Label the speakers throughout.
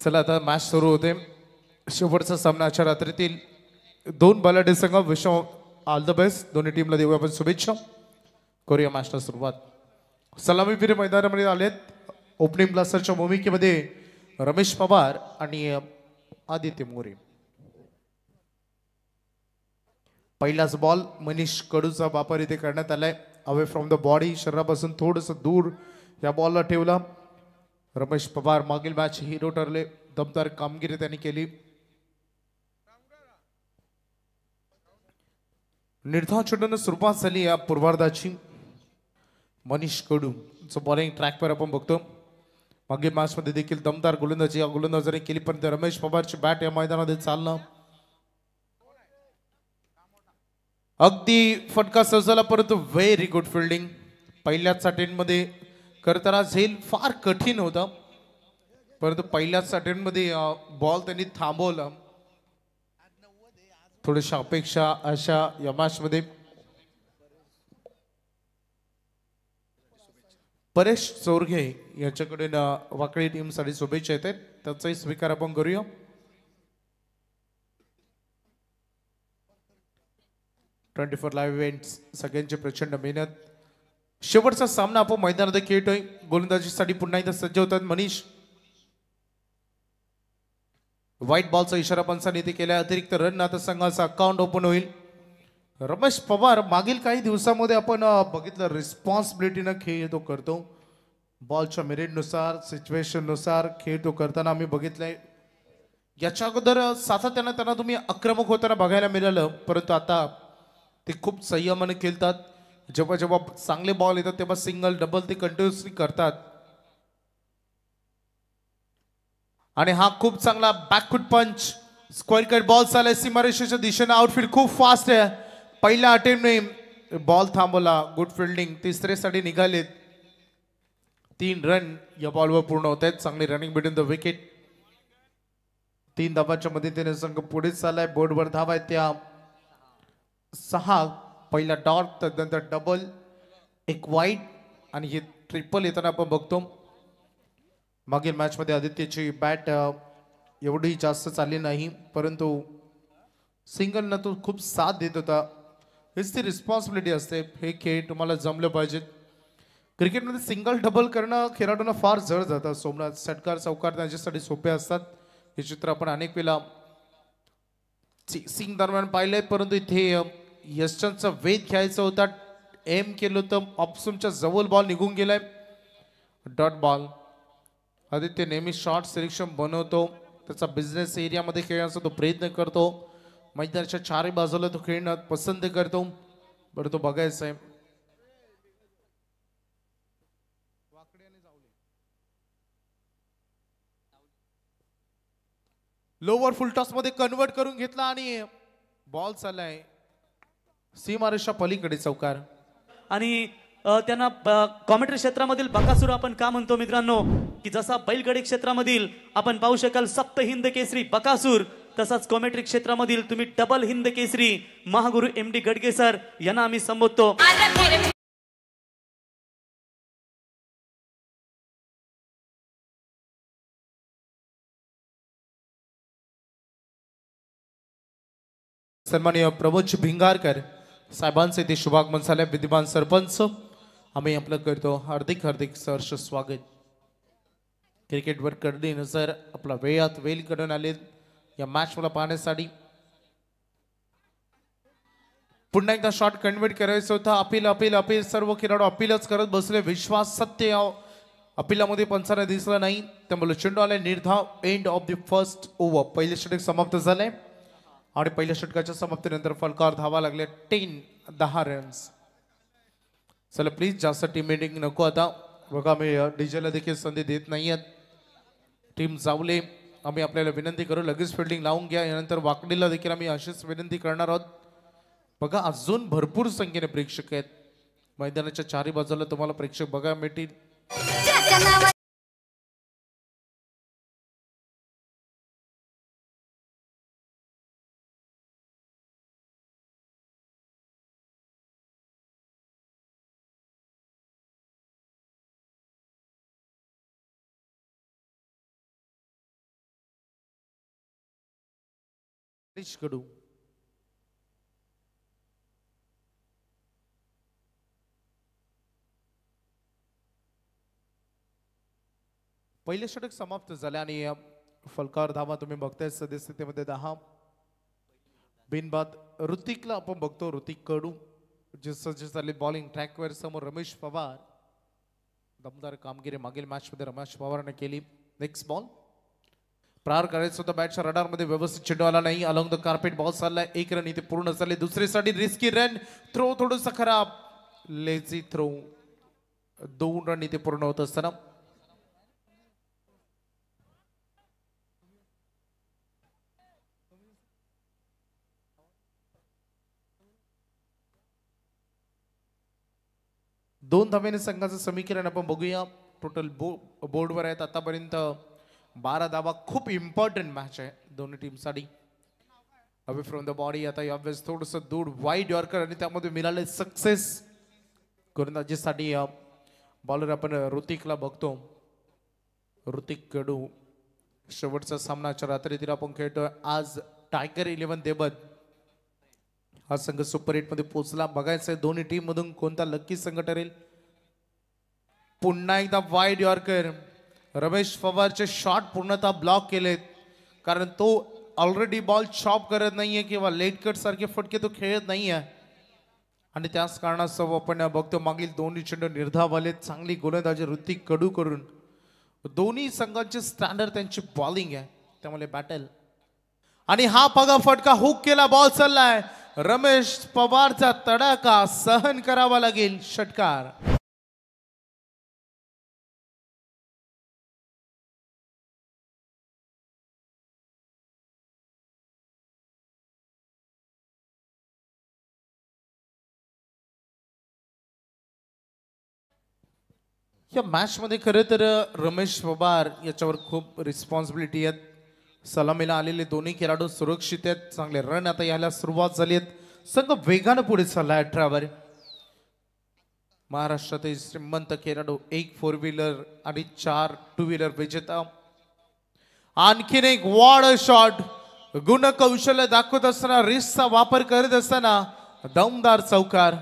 Speaker 1: चला आता मॅच सुरू होते. शेवटचा सामना आजच्या रात्रीतील दोन बलाढ्य संघ. Wish all the best. दोन्ही टीमला देऊया आपण शुभेच्छा. करूया मॅचला सुरुवात. सलामीवीर मैदानामध्ये आलेत. ओपनिंग ब्लास्टरच्या भूमिकेमध्ये रमेश पवार आणि आदित्य मोरे. पहिलाच बॉल मनीष कडूचा वापर इथे करण्यात आलाय. अवे फ्रॉम द बॉडी, शरीरापासून थोडस दूर या बॉलला ठेवला. रमेश पवार मागील मॅच हिरो ठरले. दमदार कामगिरी त्यांनी केली. निर्धाव चेंडूने सुरुवात झाली या पूर्वार्धाची. मनीष कडू बॉलिंग ट्रॅकवर आपण बघतो. मागील मॅच मध्ये देखील दमदार गोलंदाजी या गोलंदाजाने केली, पण रमेश पवारची बॅट या मैदानामध्ये चालणं अगदी फटका सजला, परंतु व्हेरी गुड फिल्डिंग. पहिल्याच अटेम्प्ट मध्ये करताना झेल फार कठीण होता, परंतु पहिल्याच अटेम्प्ट मध्ये बॉल त्यांनी थांबवला. थोड्याशा अपेक्षा अशा या मॅच मध्ये. परेश चोरघे याच्याकडून वाकडी टीम साठी शुभेच्छा येतात, त्याचाही स्वीकार आपण करूया. ट्वेंटी4 लाईव्ह इव्हेंट्स सगळ्यांची प्रचंड मेहनत. शेवटचा सामना आपण मैदानात खेळतोय. गोलंदाजीसाठी पुन्हा एकदा सज्ज होतात मनीष. व्हाईट बॉलचा इशारा पंचाने इथे केला. अतिरिक्त रन आता संघाचा अकाउंट ओपन होईल. रमेश पवार मागील काही दिवसामध्ये आपण बघितलं रिस्पॉन्सिबिलिटीनं खेळ तो करतो. बॉलच्या मेरिटनुसार सिच्युएशननुसार खेळ तो करताना आम्ही बघितलंय. याच्या अगोदर सातत्यानं त्यांना तुम्ही आक्रमक होताना बघायला मिळालं, परंतु आता ते खूप संयमाने खेळतात. जेव्हा जेव्हा चांगले बॉल येतात तेव्हा सिंगल डबल ते कंटिन्युअसली करतात. आणि हा खूप चांगला बॅकफुट पंच. स्क्वेअर कट बॉल चाललाय सीमारेषेच्या दिशेने. आउटफील्ड खूप फास्ट आहे. पहिल्या अटेम्प्टने बॉल थांबवला. Good fielding. तिसऱ्यासाठी निघालेत. 3 रन या बॉलवर पूर्ण होत आहेत. चांगली रनिंग बिटवीन द विकेट. 3 धावांच्या मदतीने संघ पुढे चाललाय. बोर्डवर धावा आहेत त्या 6. पहिला डॉट, त्यानंतर डबल, एक वाईट आणि हे ट्रिपल येताना आपण बघतो. मागील मॅच मध्ये आदित्यची बॅट एवढी जास्त चालली नाही, परंतु सिंगल न तो खूप साथ देत होता. हीच ती रिस्पॉन्सिबिलिटी असते. हे खेळ तुम्हाला जमलं पाहिजेत. क्रिकेटमध्ये सिंगल डबल करणं खेळाडूंना फार जड जातं. सोमनाथ षटकार चौकार त्यांच्यासाठी सोपे असतात. हे चित्र आपण अनेक वेळा सिंग दरम्यान पाहिलंय, परंतु इथे यशचंदचा वेध घ्यायचा होता. एम केलं होतं, ऑप्समच्या जवळ बॉल निघून गेलाय. Dot ball. आदित्य नेहमी शॉर्ट सिलेक्शन बनवतो. त्याचा बिझनेस एरियामध्ये खेळण्याचा तो प्रयत्न करतो. मैदानाच्या चारही बाजूला तो खेळणं पसंत करतो. बरं तो बघायचं आहे. लोवर फुल टॉस मध्ये कन्वर्ट करून घेतला आणि बॉल चाललाय सीमारेषा पलीकडे चौकार.
Speaker 2: आणि त्यांना कॉमेंट्री क्षेत्रामधील बकासूर आपण का म्हणतो मित्रांनो, की जसा बैलगाडी क्षेत्रामधील आपण पाहू शकाल सप्त हिंद केसरी बकासूर, तसाच कॉमेंट्री क्षेत्रामधील तुम्ही double Hind Kesari Mahaguru MD Gadge sir यांना आम्ही संबोधतो.
Speaker 1: सन्माननीय प्रमोद भिंगारकर साहेबांचे ते शुभागमन झाले. विद्यमान सरपंच आम्ही आपलं करतो हार्दिक हार्दिक सहर्ष स्वागत. क्रिकेटवर करण्यानुसार आपला वेळात वेल कडून आले या मॅच मला पाहण्यासाठी. पुन्हा एकदा शॉट कन्वर्ट करायचं होता. Appeal appeal appeal. सर्व खेळाडू अपीलच करत बसले. विश्वास सत्य अपिलामध्ये पंचाने दिसला नाही, त्यामुळे चेंडू आलाय निर्धाव. End of the first over. पहिले षटक समाप्त झाले आणि पहिल्या षटकाच्या समाप्तीनंतर फलकावर धावा लागल्या 10 रन्स. चला प्लीज जास्त टीम मीटिंग नको आता. बघा मी डीजेला देखील संधी देत नाहीयेत. टीम जावले आम्ही आपल्याला विनंती करू लगेच फिल्डिंग लावून घ्या. यानंतर वाकडीला देखील आम्ही अशीच विनंती करणार आहोत. बघा अजून भरपूर संख्येने प्रेक्षक आहेत मैदानाच्या चारही बाजूला. तुम्हाला प्रेक्षक बघा मिळतील. हरीश कडू. पहिले षटक समाप्त झाले आणि फलकावर धावा तुम्ही बघताय सद्यस्थितीमध्ये 10. बिनबाद ऋतिकला आपण बघतो. ऋतिक कडू जे सज्ज झाले बॉलिंग ट्रॅकवर समोर रमेश पवार. दमदार कामगिरी मागील मॅच मध्ये रमेश पवारने केली. नेक्स्ट बॉल प्रार करायचं होतं बॅटच्या रडार मध्ये व्यवस्थित चेंडू आला नाही. अलॉंग द कार्पेट बॉल चाललाय. 1 रन इथे पूर्ण झाले. दुसरीसाठी रिस्की रन. थ्रो थोडंसं खराब. Lazy throw. 2 रन इथे पूर्ण होत असताना दोन धावेने संघाचं समीकरण आपण बघूया. टोटल बोर्डवर आहेत आतापर्यंत 12 धावा. खूप इम्पॉर्टंट मॅच आहे दोन्ही टीमसाठी. अवे फ्रॉम द बॉडी आता यावेळेस थोडंसं दूर वाईड यॉर्कर आणि त्यामध्ये मिळाले सक्सेस. गोलंदाजीसाठी बॉलर आपण ऋतिकला बघतो. ऋतिक कडू शेवटचा सामनाच्या रात्रीतील आपण खेळतोय. आज टायगर 11 देवत हा संघ सुपर 8 मध्ये पोहोचला. बघायचंय दोन्ही टीम मधून कोणता लक्की संघ ठरेल. पुन्हा एकदा वाईड यॉर्कर. रमेश पवारचे शॉट पूर्णतः ब्लॉक केलेत कारण तो ऑलरेडी बॉल चॉप करत नाहीये किंवा लेट कट सारखे फटके तो खेळत नाहीये आणि त्याच कारणास्तव आपण बघतो मागील दोन्ही चेंडू निर्धाव आले. चांगली गोलंदाजी ऋतिक कडू करून दोन्ही संघांचे स्टँडर्ड त्यांची बॉलिंग आहे त्यामुळे बॅटल. आणि हा पगा फटका हुक केला. बॉल चाललाय. रमेश पवारचा तडाखा सहन करावा लागेल. षटकार. या मॅच मध्ये खरं तर रमेश पवार याच्यावर खूप रिस्पॉन्सिबिलिटी आहेत. सलामीला आलेले दोन्ही खेळाडू सुरक्षित आहेत. चांगले रन आता यायला सुरुवात झाली आहे. संघ वेगानं पुढे चालला आहे 18 वर. महाराष्ट्रातील श्रीमंत खेळाडू 1 4 व्हीलर आणि 4 2 व्हीलर विजेता. आणखीन एक वॉड शॉट. गुणकौशल्य दाखवत असताना रिस्कचा वापर करत असताना दमदार चौकार.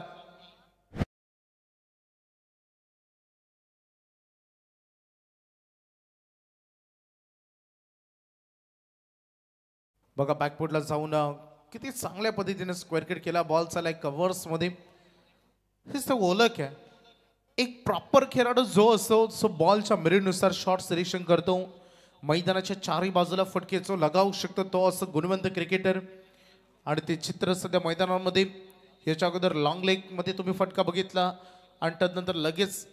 Speaker 1: बघा बॅकफुटला जाऊन किती चांगल्या पद्धतीने स्क्वेअर किट केला. बॉल चालाय कव्हर्स मध्ये. हेच तर ओळख आहे. एक प्रॉपर खेळाडू जो असतो तो बॉलच्या मेरीनुसार शॉट सिलेक्शन करतो. मैदानाच्या चारही बाजूला फटके जो लगावू शकतो तो असं गुणवंत क्रिकेटर. आणि ते चित्र सध्या मैदानामध्ये याच्या अगोदर लॉंग लेग मध्ये तुम्ही फटका बघितला आणि त्यानंतर लगेच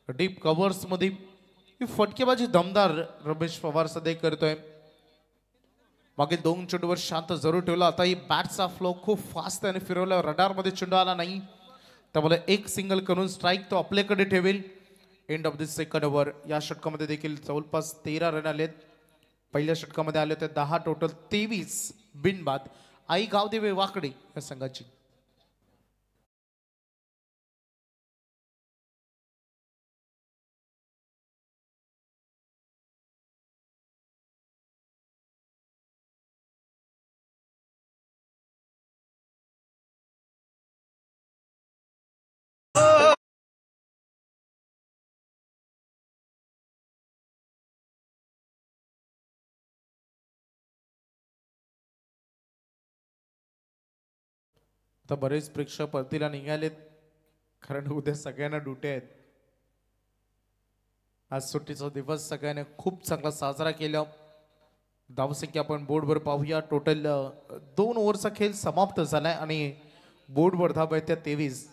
Speaker 1: डीप कव्हर्स मध्ये ही फटकेबाजी दमदार रमेश पवार सध्या करतोय. मागील 2 चेंडूवर शांत जरूर ठेवला. आता ही बॅटचा फ्लो खूप फास्ट आहे आणि फिरवला. रडार मध्ये चेंडू आला नाही त्यामुळे एक सिंगल करून स्ट्राईक तो आपल्याकडे ठेवेल. End of the second over. या षटकामध्ये देखील जवळपास 13 रन आलेत. पहिल्या षटकामध्ये आले होते 10. टोटल 23 बिनबाद. आई गावदेवे वाकडे या संघाची. आता बरेच प्रेक्षक परतीला निघालेत कारण उद्या सगळ्यांना ड्युटी आहेत. आज सुट्टीचा दिवस सगळ्यांनी खूप चांगला साजरा केला. धावसंख्या आपण बोर्डवर पाहूया. टोटल 2 ओव्हरचा खेळ समाप्त झालाय आणि बोर्डवर धावा आहेत त्या 23.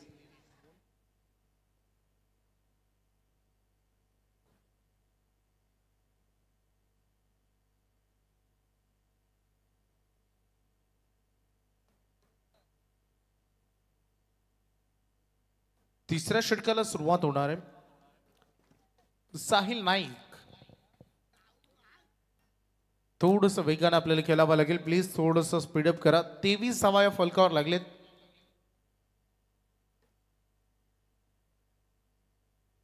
Speaker 1: तिसऱ्या षटकाला सुरुवात होणार आहे. साहिल नाईक. थोडस वेगाने आपल्याला खेळावं लागेल. प्लीज थोडस स्पीडअप करा. 23 धावा या फलकावर लागलेत.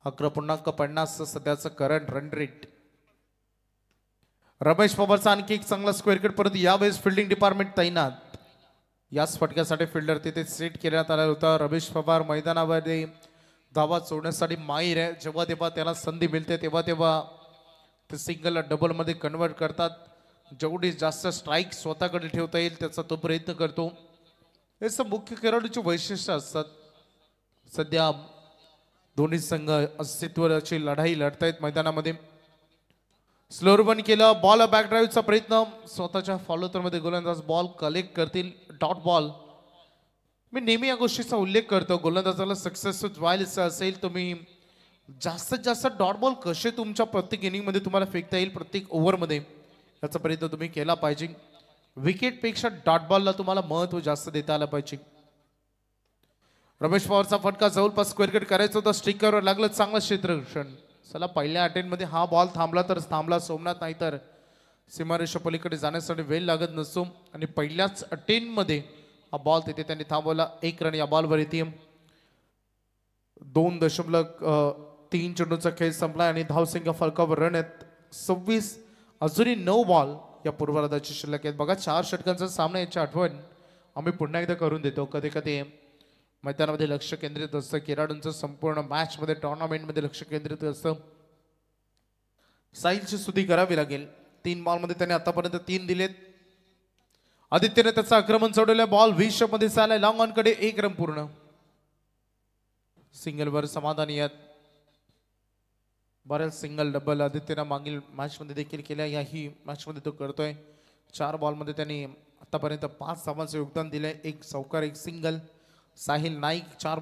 Speaker 1: .50 सध्याचं करंट रन रेट. रमेश पवारचा आणखी एक चांगला स्क्वेअर कट, परत यावेळेस फिल्डिंग डिपार्टमेंट तैनात. याच फटक्यासाठी फिल्डर तिथे सेट करण्यात आला होता. रमेश पवार मैदानामध्ये धावा सोडण्यासाठी माहीर आहे. जेव्हा तेव्हा त्याला संधी मिळते तेव्हा तेव्हा ते सिंगलला डबलमध्ये कन्वर्ट करतात. जेवढी जास्त स्ट्राईक स्वतःकडे ठेवता येईल त्याचा तो प्रयत्न करतो. हे मुख्य खेळाडूचे वैशिष्ट्य असतात. सध्या दोन्ही संघ अस्तित्वाची लढाई लढतायत मैदानामध्ये. स्लोअर बन केलं. बॉल बॅक ड्राईव्हचा प्रयत्न. स्वतःच्या फॉलोथरमध्ये गोलंदाज बॉल कलेक्ट करतील. Dot ball. मी नेहमी या गोष्टीचा उल्लेख करतो. गोलंदाजाला सक्सेसफुल व्हायचं असेल तुम्ही जास्तीत जास्त डॉट बॉल कसे तुमच्या प्रत्येक इनिंगमध्ये तुम्हाला फेकता येईल, प्रत्येक ओव्हरमध्ये याचा प्रयत्न तुम्ही केला पाहिजे. विकेटपेक्षा डॉट बॉलला तुम्हाला महत्त्व जास्त देता आलं पाहिजे. रमेश पवारचा फटका जवळपास स्क्वेअर कट करायचा होता. स्टिकरवर लागलं चांगलं क्षेत्ररक्षण. चला पहिल्या अटेम्प्टमध्ये हा बॉल थांबला तर थांबला सोमनाथ, नाहीतर सीमारेषा पलीकडे जाण्यासाठी वेळ लागत नसतो. आणि पहिल्याच अटेम्प्टमध्ये हा बॉल तिथे त्यांनी थांबवला. 1 रन या बॉलवर येते. 2.3 चेंडूचा खेळ संपला आणि धावसंख्या फलकावर रन आहेत 26. अजूनही 9 बॉल या पूर्वराधाची शिल्लक आहेत. बघा 4 षटकांचा सामना, याची आठवण आम्ही पुन्हा एकदा करून देतो. कधी कधी मैदानामध्ये लक्ष केंद्रित असतं. खेळाडूंचं संपूर्ण मॅचमध्ये टुर्नामेंटमध्ये लक्ष केंद्रित असतं. साहिलची स्तुती करावी लागेल. 3 बॉलमध्ये त्याने आतापर्यंत 3 दिलेत. आदित्यने त्याचं आक्रमण सोडवलं. बॉल 20 मध्ये चाललाय. लॉंग ऑन कडे 1 रन पूर्ण. सिंगलवर समाधानी आहेत. बऱ्याच सिंगल डबल आदित्यने मागील मॅचमध्ये देखील केल्या. याही मॅचमध्ये तो करतोय. 4 बॉलमध्ये त्यांनी आतापर्यंत 5 धावांचं योगदान दिलंय. 1 चौकार 1 सिंगल. साहिल नाईक 4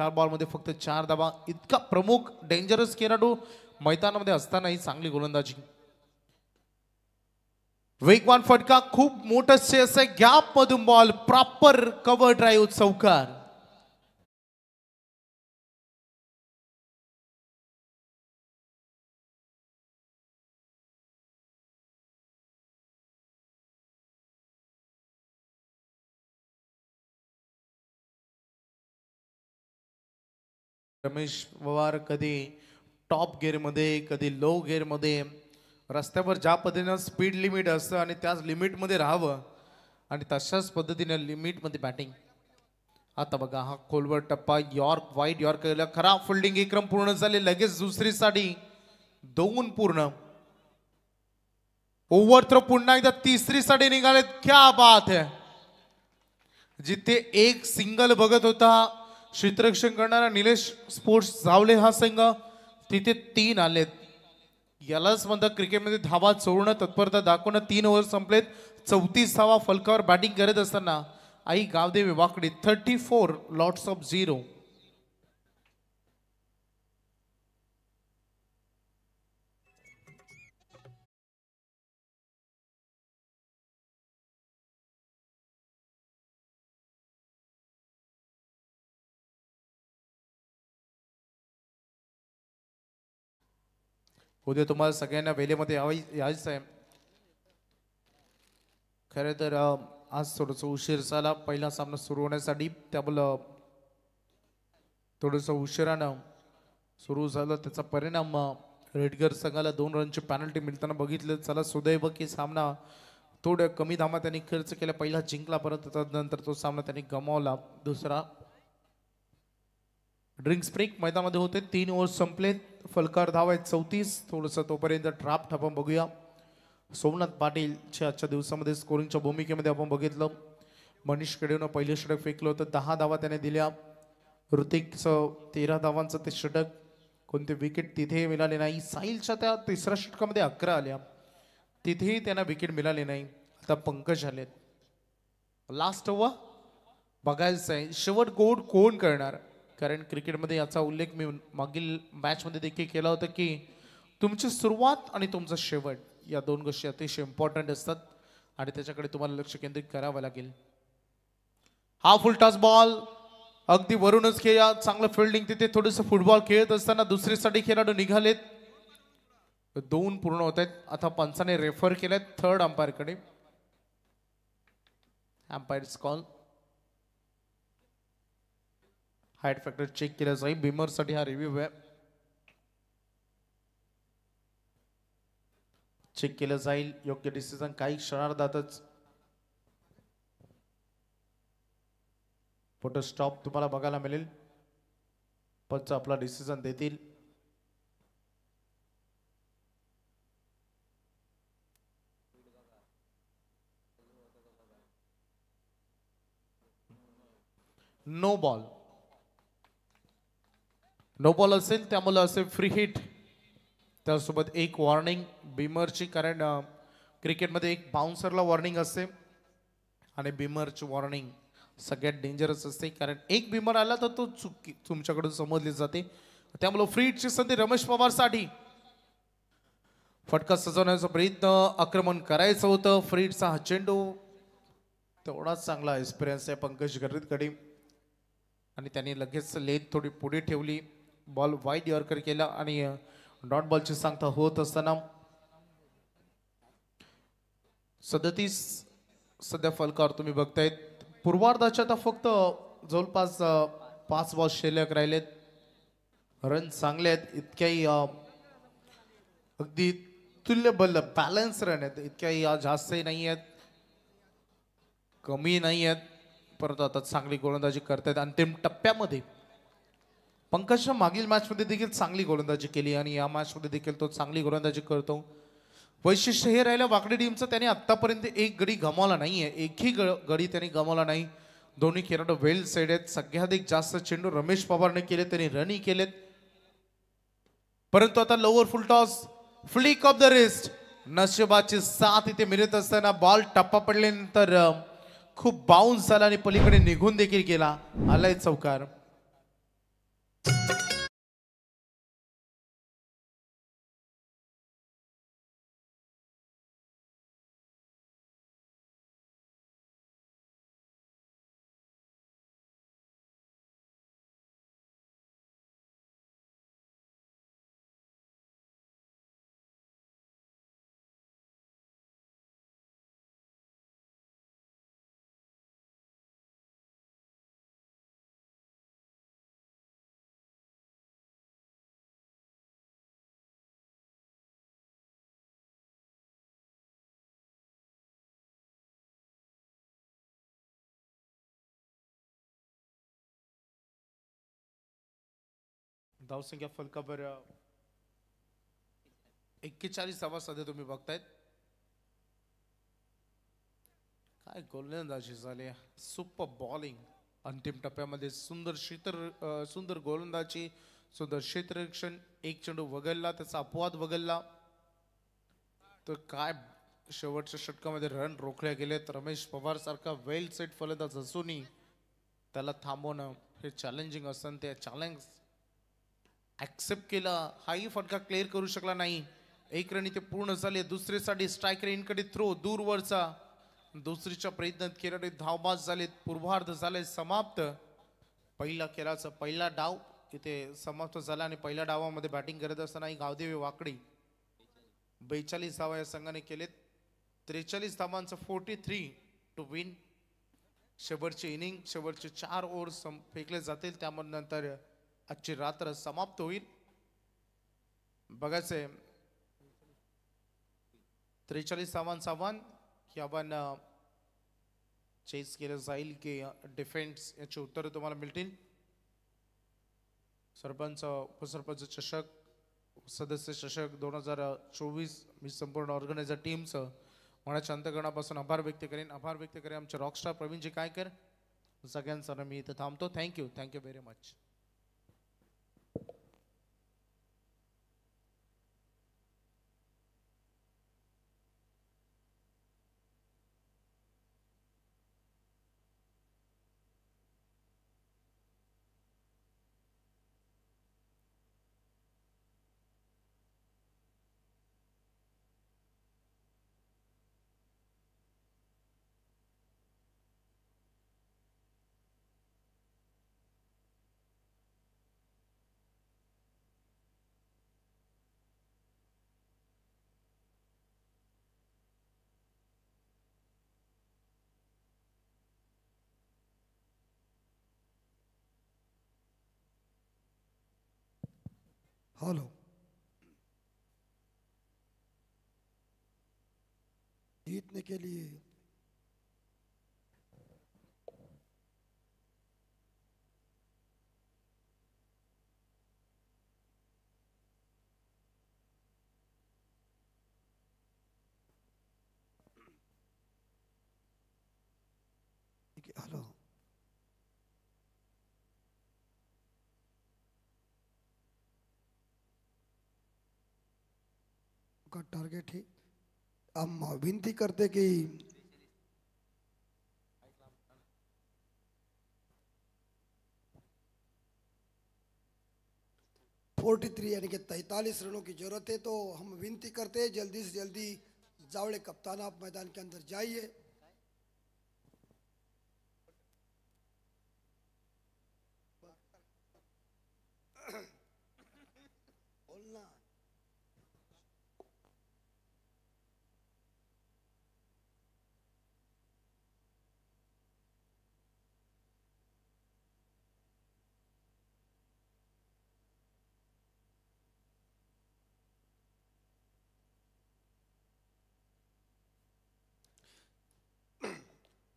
Speaker 1: बॉलमध्ये फक्त 4 धावा. इतका प्रमुख डेंजरस खेळाडू मैदानामध्ये असतानाही चांगली गोलंदाजी. वेगवान फटका, खूप मोठं चेस आहे. गॅप मधून बॉल, प्रॉपर कव्हर ड्राईव्ह, चौकार. रमेश पवार कधी टॉप गिअरमध्ये कधी लो गिअरमध्ये, रस्त्यावर ज्या पद्धतीनं स्पीड लिमिट असतं आणि त्याच लिमिटमध्ये राहावं आणि तशाच पद्धतीने लिमिटमध्ये बॅटिंग. आता बघा हा खोलवर टप्पा. यॉर्क वाईट यॉर्क केला. खराब फिल्डिंग. 1 रन पूर्ण झाले. लगेच दुसरीसाठी 2 पूर्ण. ओव्हर थ्रो पुन्हा एकदा तिसरीसाठी निघालेत. क्या बात है. जिथे 1 सिंगल बघत होता क्षेत्ररक्षण करणारा निलेश स्पोर्ट्स जावले हा संघ, तिथे 3 आलेत. यालाच म्हणतात क्रिकेटमध्ये धावा चोरणं, तत्परता दाखवणं. 3 ओव्हर संपलेत. 34 धावा फलकावर बॅटिंग करत असताना आई गावदेवी वाकडी 34 लॉट्स ऑफ 0. उद्या तुम्हाला सगळ्यांना वेळेमध्ये यायचं आहे. खरं तर आज थोडंसं उशीर झाला पहिला सामना सुरू होण्यासाठी, त्यामुळं थोडंसं उशिरानं सुरू झालं. त्याचा परिणाम रेडगर संघाला 2 रनची पॅनल्टी मिळताना बघितलं. चला सुदैव की सामना थोड्या कमी धामा त्यांनी खर्च केला. पहिला जिंकला, परंतु त्यानंतर तो सामना त्यांनी गमावला. दुसरा ड्रिंक्स ब्रेक मैदानामध्ये होते. 3 ओव्हर संपलेत. फलकार धाव आहेत 34. थोडंसं तोपर्यंत ड्राफ्ट आपण बघूया. सोमनाथ पाटीलच्या आजच्या दिवसामध्ये स्कोरिंगच्या भूमिकेमध्ये आपण बघितलं. मनीष कडेनं पहिलं षटक फेकलं होतं. 10 धावा त्याने दिल्या. ऋतिकचं 13 धावांचं ते षटक. कोणते विकेट तिथे मिळाले नाही. साहिलच्या त्या तिसऱ्या षटकामध्ये 11 आल्या, तिथेही त्यांना विकेट मिळाले नाही. आता पंकज आलेत. लास्ट ओव्हर बघायचं आहे शेवट गोड कोण करणार. कारण क्रिकेटमध्ये याचा उल्लेख मी मागील मॅचमध्ये देखील केला होता की तुमची सुरुवात आणि तुमचा शेवट या 2 गोष्टी अतिशय इम्पॉर्टंट असतात आणि त्याच्याकडे तुम्हाला लक्ष केंद्रित करावं लागेल. हा फुल टॉस बॉल अगदी वरूनच खेळा. चांगलं फिल्डिंग. तिथे थोडंसं फुटबॉल खेळत असताना दुसरीसाठी खेळाडू निघालेत. 2 पूर्ण होत आहेत. आता पंचाने रेफर केलेत थर्ड अंपायरकडे. Umpire's call. Height factor check केला जाईल. बिमरसाठी हा रिव्ह्यू आहे. चेक केलं जाईल योग्य डिसिजन काही क्षणार्धातच. फोटो स्टॉप तुम्हाला बघायला मिळेल. पंच आपला डिसिजन देतील. No ball. नो बॉल असेल त्यामुळे असेल फ्री हिट. त्यासोबत एक वॉर्निंग बिमरची, कारण क्रिकेटमध्ये एक बाउन्सरला वॉर्निंग असते आणि बिमरची वॉर्निंग सगळ्यात डेंजरस असते, कारण एक बिमर आला तर तो चुकी तुमच्याकडून समजली जाते. त्यामुळे फ्री हिटची संधी रमेश पवारसाठी. फटका सजवण्याचा प्रयत्न, आक्रमण करायचं होतं. फ्री हिटचा हा चेंडू तेवढाच चांगला एक्सपिरियन्स आहे पंकज गर्रीतकडे आणि त्यांनी लगेच लेथ थोडी पुढे ठेवली. बॉल वाईड यॉर्कर केला आणि डॉट बॉलची सांगता होत असताना 37 सध्या फलकावर तुम्ही बघतायत. पूर्वार्धाच्या आता फक्त जवळपास 5 बॉल शिल्लक राहिलेत. रन चांगले आहेत, इतक्याही अगदी तुल्यबल बॅलन्स रन आहेत, इतक्याही जास्तही नाही आहेत कमी नाही आहेत, परंतु आता चांगली गोलंदाजी करतायत. अंतिम टप्प्यामध्ये पंकजच्या मागील मॅचमध्ये देखील चांगली गोलंदाजी केली आणि या मॅचमध्ये देखील तो चांगली गोलंदाजी करतो. वैशिष्ट्य हे राहिलं वाकडी टीमचं, त्याने आतापर्यंत एक गडी गमावला नाहीये, एकही गडी त्याने गमावला नाही. दोन्ही खेळाडू वेल साइड आहेत. सगळ्यात जास्त चेंडू रमेश पवारने केले, त्यांनी रनही केलेत. परंतु आता lower full toss, flick off the wrist, नशिबाची साथ इथे मिळत असताना बॉल टप्पा पडल्यानंतर खूप बाउन्स झाला आणि पलीकडे निघून देखील गेला. आलाय चौकार. धावसंख्या फलकावर 41 सध्या तुम्ही बघतायत. काय गोलंदाजी झाली, सुपर बॉलिंग. अंतिम टप्प्यामध्ये सुंदर गोलंदाजी, सुंदर क्षेत्ररक्षण. एक चेंडू वगळला, त्याचा अपवाद वगळला तर काय शेवटच्या षटकामध्ये रन रोखले गेलेत. रमेश पवार सारखा वेल सेट फलंदाज असूनही त्याला थांबवणं हे चॅलेंजिंग असतं. ते चॅलेंज ऍक्सेप्ट केला. हाही फटका क्लिअर करू शकला नाही. एक रन इथे पूर्ण झाले. दुसरीसाठी स्ट्रायकर इनकडे थ्रो दूरवरचा. दुसरीच्या प्रयत्नात खेळाडू धावबाज झालेत. पूर्वार्ध झाले समाप्त. पहिला खेळाचा पहिला डाव इथे समाप्त झाला आणि पहिल्या डावामध्ये बॅटिंग करत असताना गावदेवी वाकडी 42 धावा या संघाने केलेत. 43 धावांचं 43 टू विन. शेवटची इनिंग, शेवटचे 4 ओव्हर फेकले जातील, त्यामध्ये नंतर आजची रात्र समाप्त होईल. बघायचंय 43 धावांचं आव्हान, हे आव्हान चेस केलं जाईल की डिफेन्स, याची उत्तरं तुम्हाला मिळतील. सरपंच उपसरपंच चषक, सदस्य चषक 2024 मी संपूर्ण ऑर्गनायझर टीमचं मनाच्या अंतकरणापासून आभार व्यक्त करेन. आभार व्यक्त करेन आमचे रॉकस्टार प्रवीणजी कायकर सगळ्यांचा. मी इथं थांबतो. Thank you very much.
Speaker 3: हॅलो. जीतने के लिए हेलो का टारगेट है। हम विनती करते कि 43 यानी कि 43 रनों की जरूरत है, तो हम विनती करते हैं जल्दी से जल्दी जावड़े कप्तान आप मैदान के अंदर जाइए। बोलना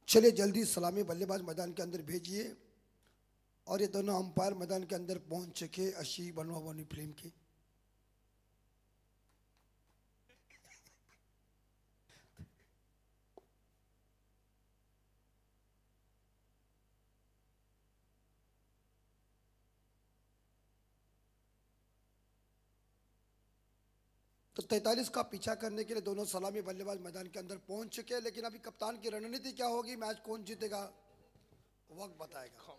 Speaker 3: चलिए जल्दी सलामी बल्लेबाज मैदान के अंदर भेजिए और ये दोनों अंपायर मैदान के अंदर पहुंच चुके अशी बनवानी फिल्म की। तो 43 का पीछा करने के लिए दोनों सलामी बल्लेबाज मैदान के अंदर पहुंच चुके हैं, लेकिन अभी कप्तान की रणनीति क्या होगी, मैच कौन जीतेगा वक्त बताएगा।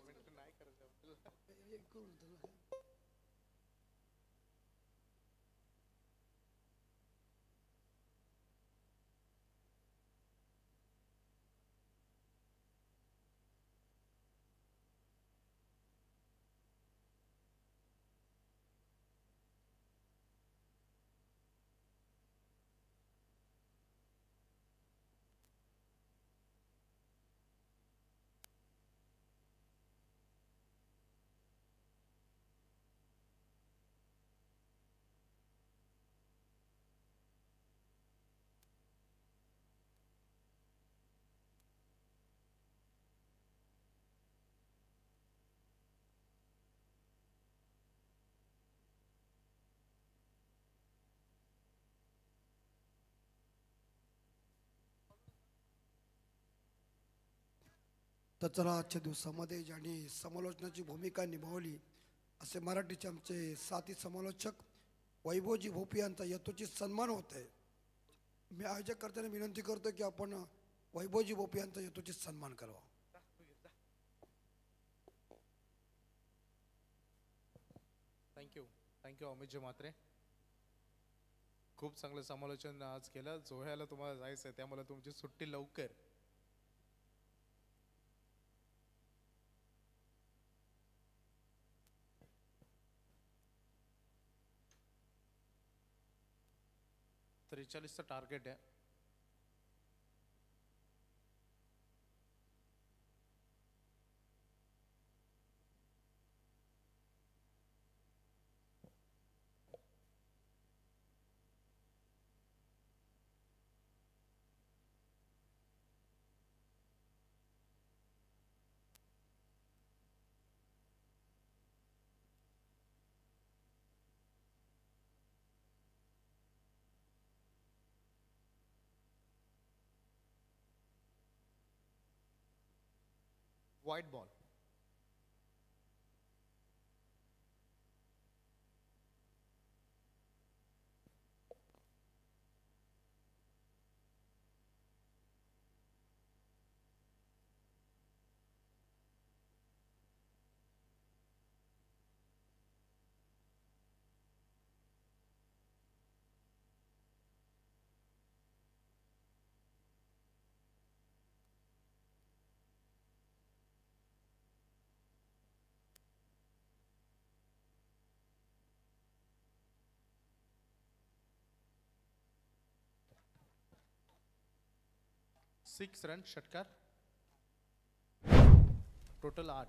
Speaker 3: तर चला आजच्या दिवसामध्ये ज्यांनी समालोचनाची भूमिका निभावली असे मराठीचे आमचे साथी समालोचक वैभवजी भोपी यांचा यथोचित सन्मान होत आहे। मी आयोजक करताना विनंती करतो की आपण वैभवजी भोपी यांचा यथोचित सन्मान करावा।
Speaker 1: थँक्यू अमितजी म्हात्रे, खूप चांगलं समालोचन आज केलं। जोह्याला तुम्हाला जायचं आहे त्यामुळे तुमची सुट्टी लवकर। तर 43चं टार्गेट आहे। वाइड बॉल, सिक्स रन षटकार, टोटल 8।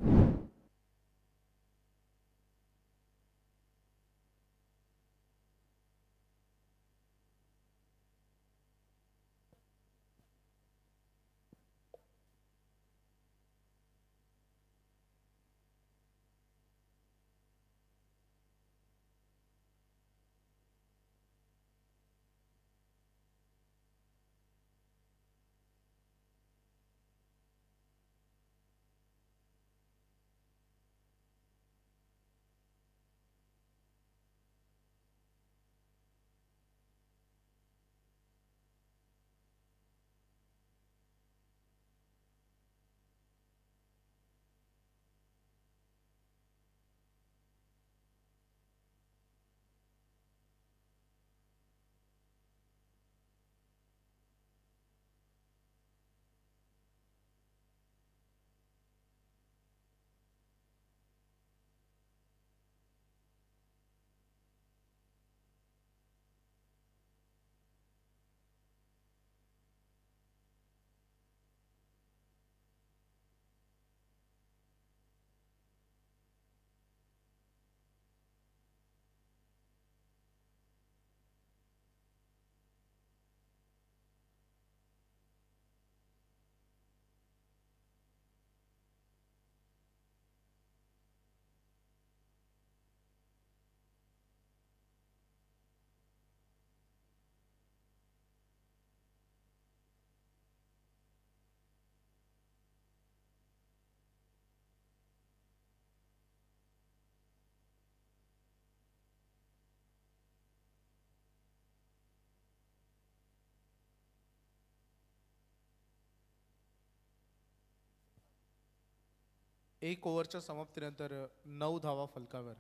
Speaker 1: एक ओव्हरच्या समाप्तीनंतर 9 धावा फलकावर.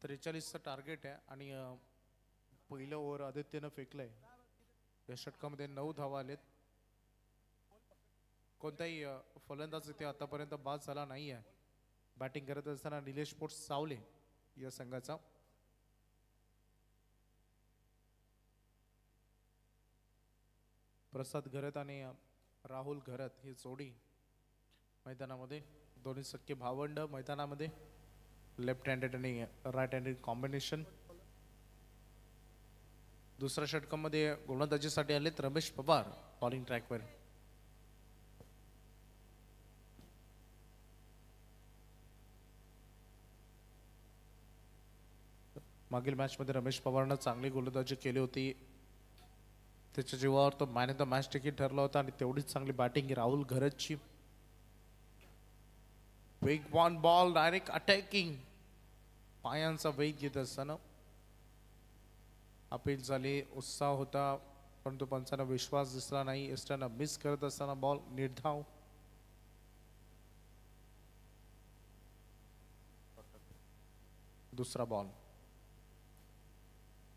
Speaker 1: त्रेचाळीसचं टार्गेट आहे आणि पहिलं ओव्हर आदित्यनं फेकलंय. या षटकामध्ये 9 धावा आलेत. कोणताही फलंदाज इथे आतापर्यंत बाद झाला नाही आहे. बॅटिंग करत असताना निलेश पोट सावले या संघाचा. प्रसाद घरत आणि राहुल घरत ही जोडी मैदानामध्ये. दोन्ही सख्खे भावंड मैदानामध्ये. लेफ्ट हँडेड आणि राईट हँडेड कॉम्बिनेशन. दुसऱ्या षटकामध्ये गोलंदाजीसाठी आलेत रमेश पवार बॉलिंग ट्रॅकवर. मागील मॅच मध्ये रमेश पवारनं चांगली गोलंदाजी केली होती. त्याच्या जीवावर तो man of the match ticket ठरला होता आणि तेवढीच चांगली बॅटिंग राहुल घरतची. वेगवान बॉल डायरेक्ट अटॅकिंग पायांचा वेग घेत असताना अपील झाली. उत्साह होता परंतु पंचांना विश्वास दिसला नाही. एस्टरनं मिस करत असताना बॉल निर्धाव. दुसरा बॉल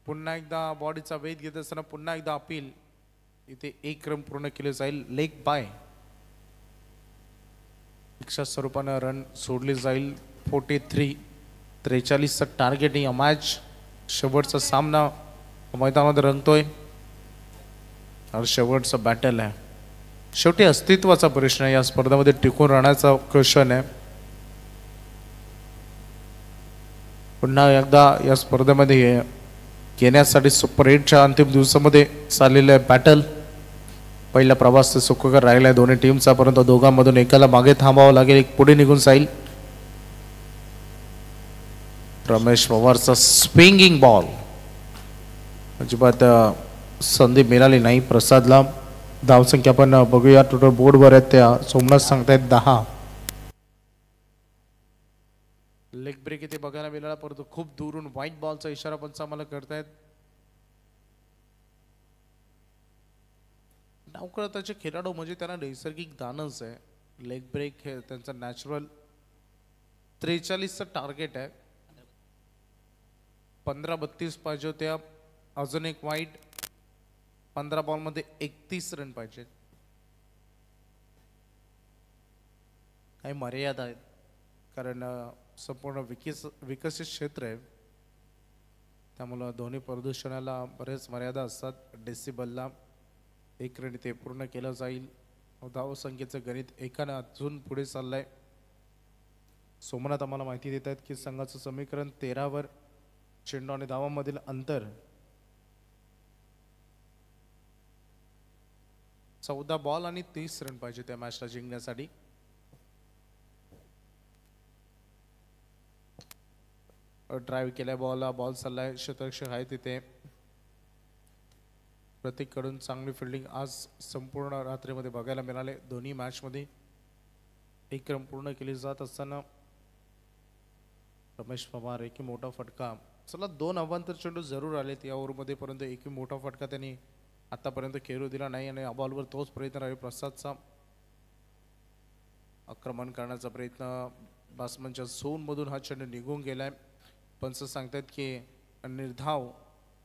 Speaker 1: पुन्हा एकदा बॉडीचा वेध घेत असताना पुन्हा एकदा अपील. इथे एक रन पूर्ण केले जाईल. लेग बाय च्या स्वरूपानं रन सोडली जाईल. 43 43चं टार्गेट या मॅच शेवटचा सामना मैदानामध्ये रंगतोय आणि शेवटचा बॅटल आहे. शेवटी अस्तित्वाचा प्रश्न आहे. या स्पर्धेमध्ये टिकून राहण्याचा क्वेश्चन आहे. पुन्हा एकदा या स्पर्धेमध्ये येण्यासाठी सुपर 8च्या अंतिम दिवसामध्ये चाललेलं बॅटल. पहिला प्रवास सुखकर राहिला दोन्ही टीमचा परंतु दोघांमधून एकाला मागे थांबावं लागेल. एक पुढे निघून जाईल. रमेश पवारचा स्विंगिंग बॉल अजिबात संधी मिळाली नाही प्रसादला. धावसंख्या पण बघूया टोटल बोर्डवर आहेत त्या. सोमनाथ सांगतायत 10. लेग ब्रेक इथे बघायला मिळाला परंतु खूप दूरून व्हाईट बॉलचा इशारा पंच आम्हाला करतायत. डावकळताचे खेळाडू म्हणजे त्यांना नैसर्गिक दानच आहे. लेग ब्रेक हे त्यांचा नॅचरल. 43चं टार्गेट आहे. 15-32 पाहिजे होत्या. अजून एक वाईट. 15 बॉलमध्ये 31 रन पाहिजे. काही मर्यादा आहेत कारण संपूर्ण विकसित क्षेत्र आहे त्यामुळं ध्वनी प्रदूषणाला बरेच मर्यादा असतात. डेसिबलला 1 रन इथे पूर्ण केलं जाईल. धावसंख्येचं गणित एकानं अजून पुढे चाललंय. सोमनाथ आम्हाला माहिती देत आहेत की संघाचं समीकरण 13वर चेंडू आणि धावांमधील अंतर 14 बॉल आणि 30 रन पाहिजे त्या मॅचला जिंकण्यासाठी. ड्राईव्ह केल्या बॉलला बॉल चाललाय. शतरक्षक आहे तिथे. प्रत्येककडून चांगली फिल्डिंग आज संपूर्ण रात्रीमध्ये बघायला मिळाले. दोन्ही मॅचमध्ये 1 रन पूर्ण केली जात असताना रमेश पवार एक मोठा फटका. चला 2 अवांतर चेंडू जरूर आलेत या ओव्हरमध्ये परंतु एक मोठा फटका त्यांनी आतापर्यंत खेळू दिला नाही आणि बॉलवर तोच प्रयत्न राहील प्रसादचा. आक्रमण करण्याचा प्रयत्न. बॅट्समनच्या झोनमधून हा चेंडू निघून गेलाय. पंच सांगतात की निर्धाव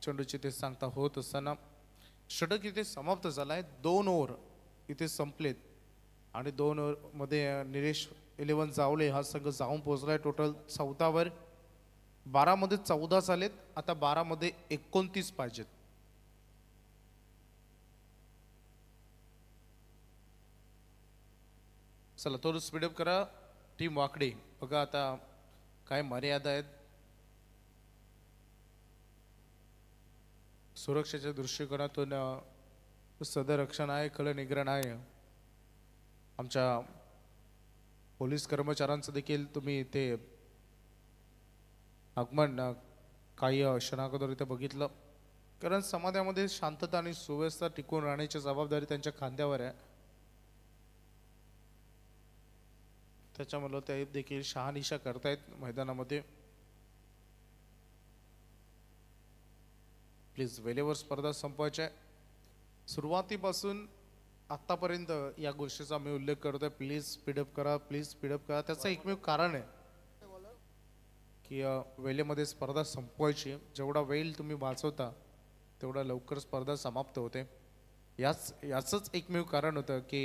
Speaker 1: चेंडूची ते सांगता होत असताना षटक इथे समाप्त झालाय. 2 ओव्हर इथे संपलेत आणि 2 ओव्हरमध्ये निलेश 11 जावले हा संघ जाऊन पोहोचलाय. टोटल 14वर. 12 मध्ये 14 झालेत. आता 12 मध्ये 29 पाहिजेत. चला थोडं स्पीडअप करा टीम वाकडे. बघा आता काय मर्यादा आहेत. सुरक्षेच्या दृष्टिकोनातून सदरक्षण आहे. खलनिग्रहण आहे. आमच्या पोलीस कर्मचाऱ्यांचं देखील तुम्ही ते आगमन काही क्षणाअगोदर इथे बघितलं कारण समाजामध्ये शांतता आणि सुव्यवस्था टिकून राहण्याची जबाबदारी त्यांच्या खांद्यावर आहे. त्याच्यामुळे ते देखील शहानिशा करतायत मैदानामध्ये. प्लीज वेळेवर स्पर्धा संपवायच्या आहे. सुरुवातीपासून आतापर्यंत या गोष्टीचा मी उल्लेख करतोय. प्लीज स्पीडअप करा, प्लीज स्पीडअप करा. त्याचं एकमेव कारण आहे की वेळेमध्ये स्पर्धा संपवायची. जेवढा वेळ तुम्ही वाचवता तेवढा लवकर स्पर्धा समाप्त होते. याचंच एकमेव कारण होतं की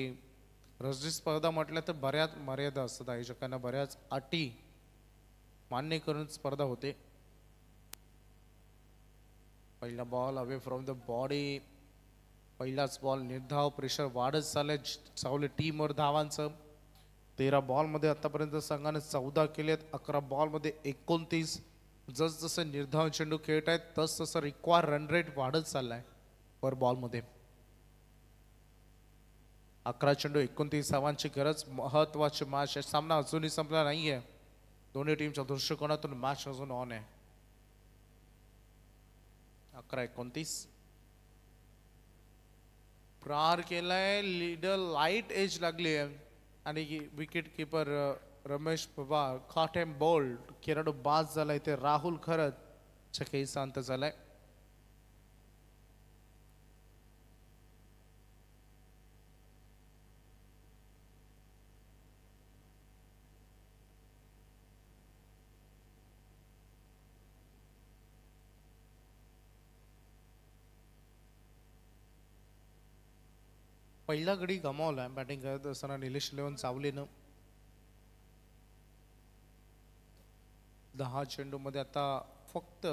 Speaker 1: रस्सी स्पर्धा म्हटलं तर बऱ्याच मर्यादा असतात. आयोजकांना बऱ्याच अटी मान्य करून स्पर्धा होते. पहिला ball away from the body. पहिलाच बॉल निर्धाव. प्रेशर वाढत चालले टीमवर धावांचं. 13 बॉलमध्ये आतापर्यंत संघाने 14 केलेत. 11 बॉलमध्ये 29. जसजसं निर्धाव चेंडू खेळत आहेत तसं रिक्वायर रन रेट वाढत चाललाय पर बॉलमध्ये. 11 चेंडू 29 धावांची गरज. महत्वाची मॅच. सामना अजूनही संपला नाहीये. दोन्ही टीमच्या दृष्टिकोनातून मॅच अजून ऑन आहे. 11-29. प्रहार केलाय. लीडर लाईट एज लागली आहे आणि wicket keeper Ramesh Pawar caught and bowled. खेळाडू बाद झालाय. ते राहुल खरत चकेचा अंत झालाय. पहिला गडी गमावला बॅटिंग करत असताना निलेश लेवन चावलेनं. 10 चेंडू मध्ये आता फक्त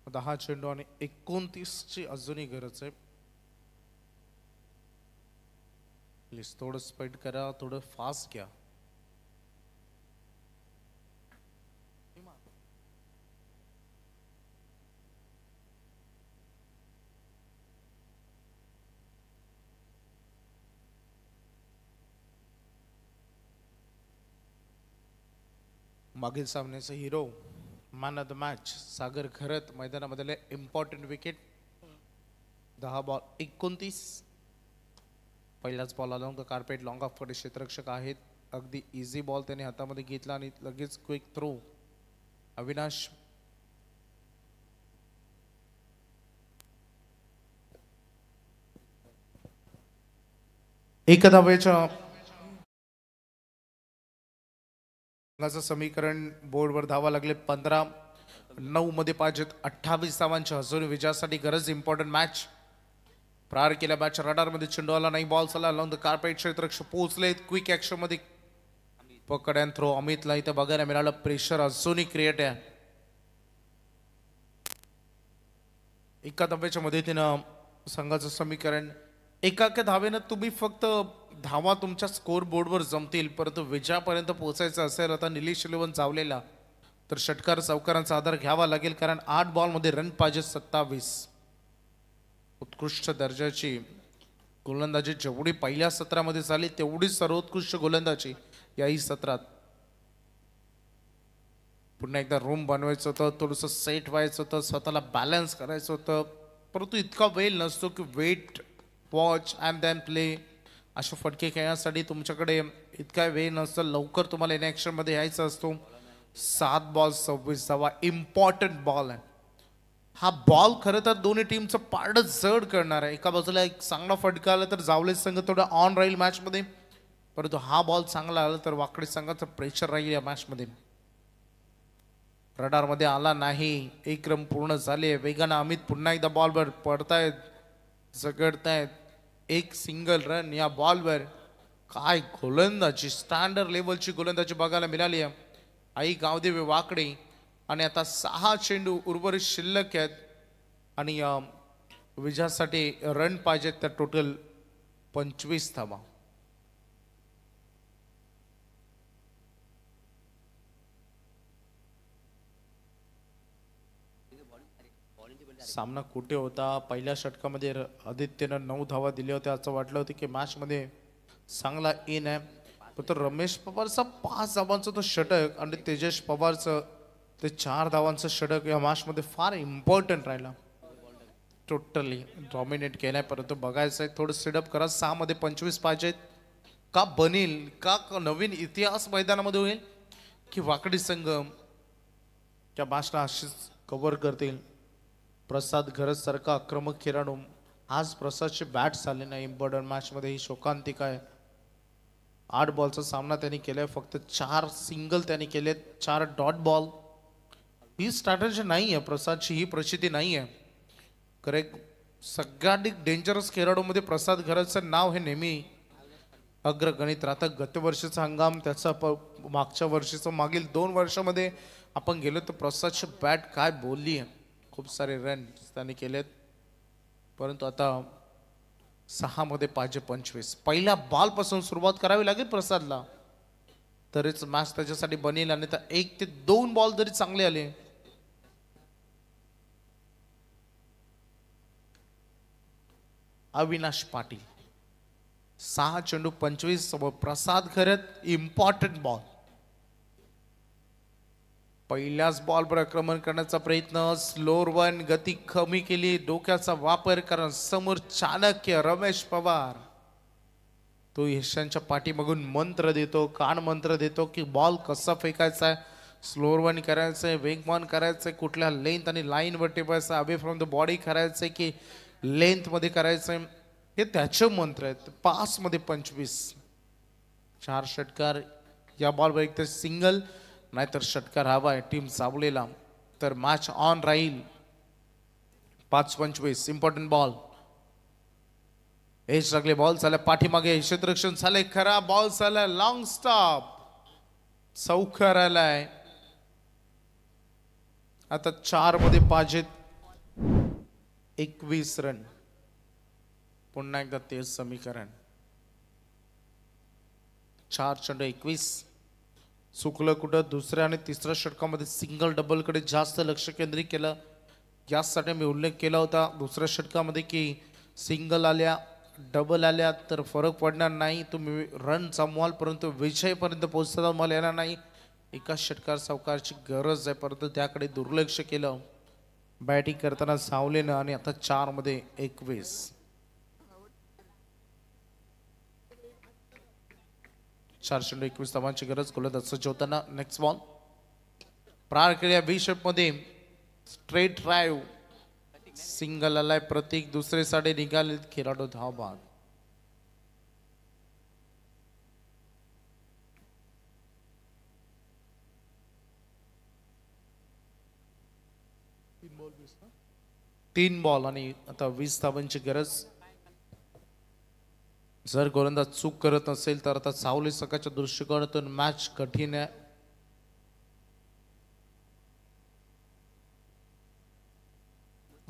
Speaker 1: 10 चेंडू आणि 29ची अजूनही गरज आहे. प्लीज थोडं स्पीड करा, थोडं फास्ट घ्या. मागील सामन्याचा hero man of the match Sagar Kharat मैदानामधले इम्पॉर्टंट विकेट. 10 बॉल 29. पहिलाच ball along the carpet. Long off कडे क्षेत्ररक्षक आहेत. अगदी इझी बॉल त्याने हातामध्ये घेतला आणि लगेच क्विक थ्रो. अविनाश एका धावेच्या समीकरण बोर्डवर धावा लागले. 15-9 मध्ये पाहिजेत 28 धावांच्या अजून विजयासाठी गरज. Important match. प्रहार केल्या बॅटच्या रडारमध्ये चेंडू आला नाही. बॉल चला अलॉंग द कार्पेट. क्षेत्ररक्षक पोहोचले. क्विक ऍक्शन मध्ये पकड अँड थ्रो. अमितला इथे बघायला मिळालं. प्रेशर अजूनही क्रिएट आहे. एका धावेच्या मदतीनं संघाचं समीकरण. एका धावेनं तुम्ही फक्त धावा तुमच्या स्कोर बोर्डवर जमतील, परंतु विजयापर्यंत पोहोचायचं असेल आता निलेश लेवन चावलेला तर षटकार चौकारांचा आधार घ्यावा लागेल. कारण 8 बॉलमध्ये रन पाहिजे 27. उत्कृष्ट दर्जाची गोलंदाजी जेवढी पहिल्या सत्रामध्ये झाली तेवढीच सर्वोत्कृष्ट गोलंदाजी याही सत्रात. पुन्हा एकदा रूम बनवायचं होतं, थोडंसं सेट व्हायचं होतं, स्वतःला बॅलन्स करायचं होतं, परंतु इतका वेळ नसतो की wait watch and then play. अशा फटके खेळण्यासाठी तुमच्याकडे इतका वेळ नसतं. लवकर तुम्हाला इन ॲक्शन मध्ये यायचं असतो. 7 बॉल 26 धावा. इम्पॉर्टंट बॉल आहे हा. बॉल खरं तर दोन्ही टीमचं पारड जड करणार आहे. एका बाजूला एक चांगला फटका आला तर जावले संघ थोडं ऑन राहील मॅच मध्ये, परंतु हा बॉल चांगला आला तर वाकडी संघाचं प्रेशर राहील या मॅच मध्ये. रडार मध्ये आला नाही. एक रन पूर्ण झाले. वेगानं अमित पुन्हा एकदा बॉलवर पडतायत, झगडतायत. एक सिंगल रन या बॉलवर. काय गोलंदाजी, स्टँडर्ड लेवलची गोलंदाजी बघायला मिळाली आहे आई गावदेवी वाकडे. आणि आता 6 चेंडू उर्वरित शिल्लक आहेत आणि विजयासाठी रन पाहिजेत तर टोटल 25 धावा. सामना कुठे होता. पहिल्या षटकामध्ये आदित्यनं 9 धावा दिल्या होत्या. असं वाटलं होतं की मॅच मध्ये चांगला इन आहे, पण रमेश पवारचा 5 धावांचं तो षटक आणि तेजस पवारचं ते 4 धावांचं षटक या मॅच मध्ये फार इम्पॉर्टंट राहिला. टोटली डॉमिनेट केलाय, परंतु बघायचं आहे थोडं सेटअप करा. 6 मध्ये 25 पाहिजेत. का बनेल का नवीन इतिहास मैदानामध्ये होईल की वाकडी संघ त्या मॅचला अशीच कव्हर करतील. प्रसाद घरत सारखा आक्रमक खेळाडू आज प्रसादचे बॅट झाले नाही इम्पॉर्टंट मॅच मध्ये ही शोकांतिका आहे 8 बॉलचा सामना त्यांनी केलाय फक्त 4 सिंगल त्यांनी केलेत 4 डॉट बॉल ही स्ट्रॅटेजी नाही आहे प्रसादची ही प्रचिती नाही आहे करेक्ट सगळ्यात डेंजरस खेळाडूमध्ये प्रसाद घरतचं नाव हे नेहमी अग्रगणित राहतं गत वर्षीचा हंगाम त्याचा मागच्या वर्षीचं मागील 2 वर्षामध्ये आपण गेलो तर प्रसादची बॅट काय बोलली आहे खूप सारे रन त्यांनी केलेत परंतु आता 6 मध्ये पाहिजे 25 पहिल्या बॉल पासून सुरुवात करावी लागेल प्रसादला तरीच मॅच त्याच्यासाठी बनेल आणि तर 1 ते 2 बॉल जरी चांगले आले अविनाश पाटील 6 चेंडू 25 प्रसाद घरत इम्पॉर्टंट बॉल पहिल्याच बॉलवर आक्रमण करण्याचा प्रयत्न स्लोअर वन गती कमी केली डोक्याचा वापर कारण समोर चाणक्य रमेश पवार तो यशांच्या पाठीमागून मंत्र देतो कान मंत्र देतो की बॉल कसा फेकायचा आहे स्लोअर वन करायचंय वेगवान करायचंय कुठल्या लेंथ आणि लाईन वर ठेवायचं अवे फ्रॉम द बॉडी करायचंय की लेंथ मध्ये करायचंय हे त्याचे मंत्र आहेत 5 मध्ये 25 4 षटकार या बॉलवर एक तर सिंगल नाहीतर षटकार हवाय टीम सावलेला तर मॅच ऑन राहील 5-25 इम्पॉर्टंट बॉल एज लागले बॉल झाला पाठीमागे क्षेत्ररक्षण झाले खरा बॉल झाला लॉंग स्टॉप चौकार आलाय आता 4 मध्ये पाहिजेत 21 रन पुन्हा एकदा तेच समीकरण 4 चेंडू 21 चुकलं कुठं दुसऱ्या आणि तिसऱ्या षटकामध्ये सिंगल डबल कडे जास्त लक्ष केंद्रित केलं यासाठी मी उल्लेख केला होता दुसऱ्या षटकामध्ये की सिंगल आल्या डबल आल्या तर फरक पडणार नाही तुम्ही रन जमवाल परंतु विजयपर्यंत पोहोचता मला येणार नाही एका षटकार सावकारची गरज आहे परंतु त्याकडे दुर्लक्ष केलं बॅटिंग करताना सावलेनं आणि आता 4 मध्ये 21 4 चेंडू 21 धावांची गरज गोलंदाज सज्ज होताना नेक्स्ट बॉल प्रार केल्या बी शेप मध्ये स्ट्रेट ड्राईव्ह सिंगल आलाय प्रतीक दुसरे साडे निघाले खेळाडू धाव बाद तीन बॉल आणि आता 20 धावांची गरज जर गोलंदाज चूक करत नसेल तर आता सावली सकाळच्या दृष्टिकोनातून मॅच कठीण आहे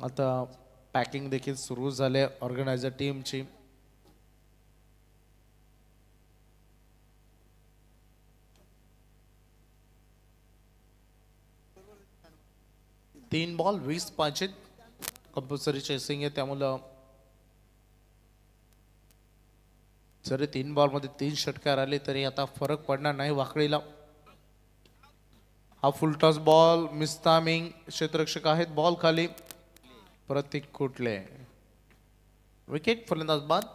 Speaker 1: आता पॅकिंग देखील सुरू झाले ऑर्गनायझर टीमची तीन बॉल 20 पाहिजेत कंपल्सरी चेसिंग आहे त्यामुळं जरी 3 बॉल मध्ये 3 षटकार आले तरी आता फरक पडणार नाही वाकडीला हा फुल टॉस बॉल मिस्तामिंग क्षेत्ररक्षक आहेत बॉल खाली प्रतीक कुठले विकेट फलंदाज बाद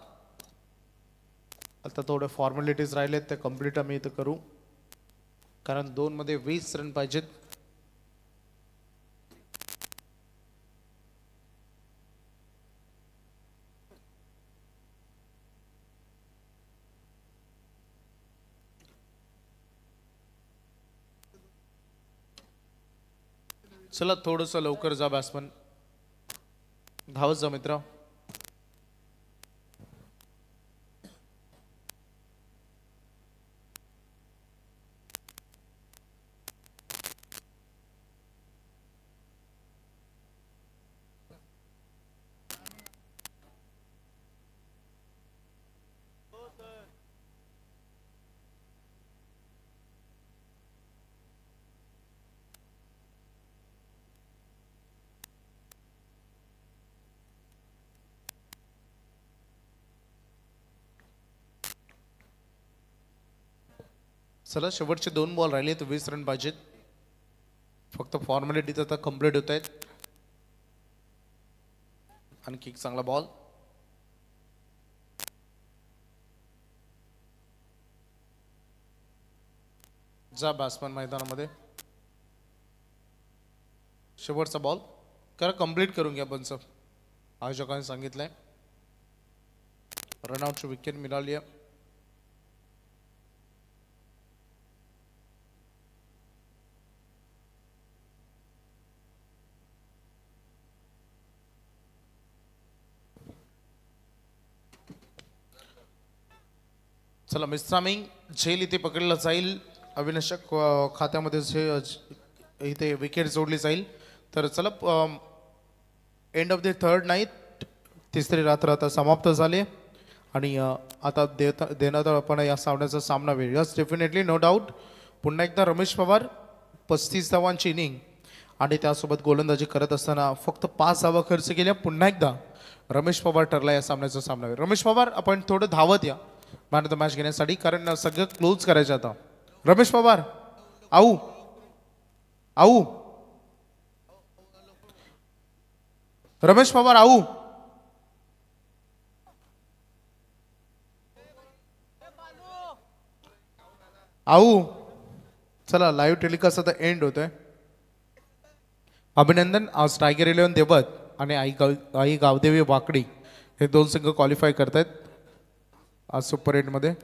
Speaker 1: आता थोडे फॉर्मॅलिटीज राहिलेत ते कम्प्लीट आम्ही इथं करू कारण 2 मध्ये 20 रन पाहिजेत चला थोडंसं लवकर जा बॅट्समन धावत जा मित्र चला शेवटचे 2 बॉल राहिले तर 20 रन पाहिजेत फक्त फॉर्मॅलिटीज आता कम्प्लीट होत आहेत आणखी एक चांगला बॉल जा बॅट्समन मैदानामध्ये शेवटचा बॉल करा, कंप्लीट करून घ्या पण सब आयोजकांनी सांगितलंय. रनआउटची विकेट मिळाली आहे. चला मिस्ट्रामिंग झेल इथे पकडला जाईल. अविनाशक खात्यामध्ये इथे विकेट जोडली जाईल. तर चला end of the third night, तिसरी रात्र आता समाप्त झाली आणि आता देण्यात आपण या सामन्याचा सामना वेळ. Yes definitely no doubt. पुन्हा एकदा रमेश पवार 35 धावांची इनिंग आणि त्यासोबत गोलंदाजी करत असताना फक्त 5 धावा खर्च केल्या. पुन्हा एकदा रमेश पवार ठरला या सामन्याचा सामना वेळ. रमेश पवार आपण थोडं धावत या मॅन ऑफ द मॅच घेण्यासाठी, कारण सगळं क्लोज करायचं आता. रमेश पवार आऊ आऊ रमेश पवार आऊ. आऊ चला लाईव्ह टेलिकास्ट आता एंड होतोय. अभिनंदन. आज टायगर 11 देवत आणि आई गावदेवी वाकडी हे 2 संघ क्वालिफाय करतायत आज सुपर 8 मध्ये.